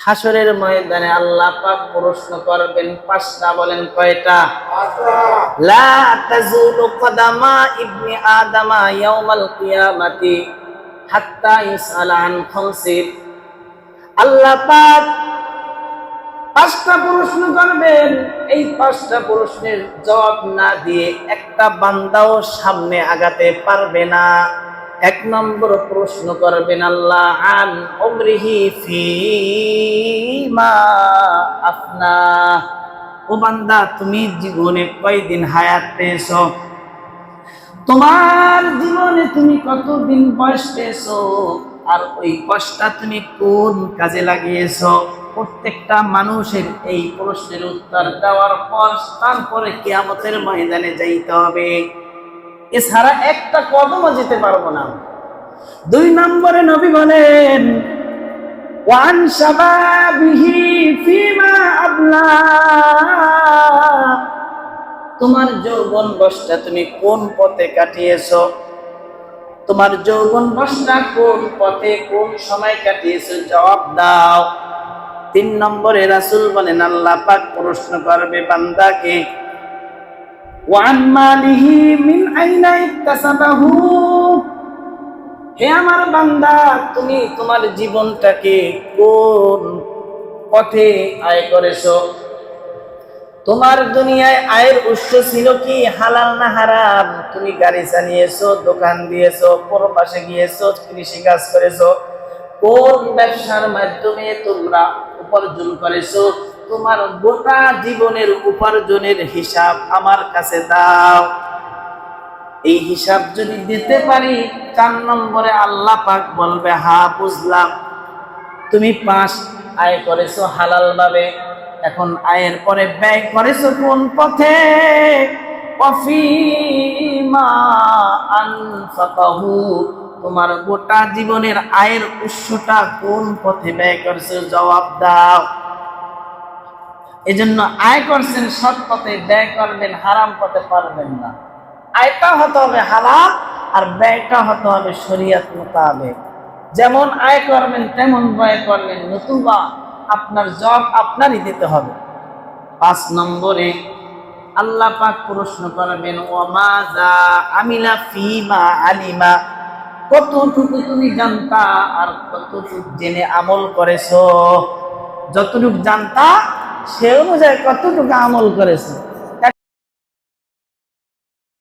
হাসরের ময়দানে আল্লাহ পাক প্রশ্ন করবেন পাঁচটা। বলেন কয়টা? লা তাজুলু কদামা ইবনি আদামা ইয়াউমাল কিয়ামাতি হাত্তা ইউসআলা আন খামসিন। আল্লাহ পাক পাঁচটা প্রশ্ন করবেন। এই পাঁচটা প্রশ্নের জবাব না দিয়ে একটা বান্দাও সামনে আগাতে পারবে না। এক নম্বর প্রশ্ন করবেন আল্লাহ আন উমরিহি ফিমা আফনা। ও বান্দা, তুমি জীবনে কয়দিন হায়াত পেয়েছো? তোমার জীবনে তুমি কতদিন বয়স পেয়েছো? আর ওই বয়সটা তুমি কোন কাজে লাগিয়েছো? প্রত্যেকটা মানুষের এই প্রশ্নের উত্তর দেওয়ার পর তারপরে কিয়ামতের ময়দানে যাইতে হবে। এছাড়া একটা কদমও যেতে পারবো না। দুই নম্বরে নবী বলেন ওয়ান শাবাবিহি ফিমা আবলা। তোমার যৌবন বয়সটা তুমি কোন পথে কাটিয়েছো? তোমার যৌবন বয়সটা কোন পথে কোন সময় কাটিয়েছো? জবাব দাও। তিন নম্বরে রাসূল বলেন আল্লাহ পাক প্রশ্ন করবে বান্দাকে ওয়ান মালিহি মিন আইনা ইকতাসাবাহু। হে আমার বান্দা, তুমি তোমার জীবনটাকে কোন পথে আয় করেছো? তোমার দুনিয়ায় আয়ের উৎস ছিল কি হালাল না হারাম? তুমি গাড়ি চালিয়েছো, দোকান দিয়েছো, পরপাশে গিয়েছো, কৃষি কাজ করেছো, কোন ব্যবসার মাধ্যমে তোমরা উপার্জন করেছো? তোমার গোটা জীবনের উপার্জনের হিসাব আমার কাছে দাও। এই হিসাব যদি দিতে পারি, 4 নম্বরে আল্লাহ পাক বলবে হ্যাঁ বুঝলাম, তুমি 5 আয় করেছো হালাল ভাবে। এখন আয়ের পরে ব্যয় করেছো কোন পথে? ওয়াফিমা আনফাকাহু। তোমার গোটা জীবনের আয়ের উৎসটা কোন পথে ব্যয় করেছো? জবাব দাও। এজন্য আয় করছেন সৎ পথে, ব্যয় করবেন হারাম পথে পারবেন না। আয়টা হতে হবে হালাল আর ব্যয়টা হতে হবে শরীয়ত মোতাবেক। যেমন আয় করবেন তেমন ব্যয় করবেন, নতুবা আপনার জবাব আপনারই দিতে হবে। 5 নম্বরে আল্লাহ পাক প্রশ্ন করবেন ওয়ামাযা আমিলা ফিমা আলিমা। কতটুকু তুমি জানতা আর কতটুকু জেনে আমল করেছো? যতটুকু জানতা সে অনুযায়ী কতটুকু আমল করেছো।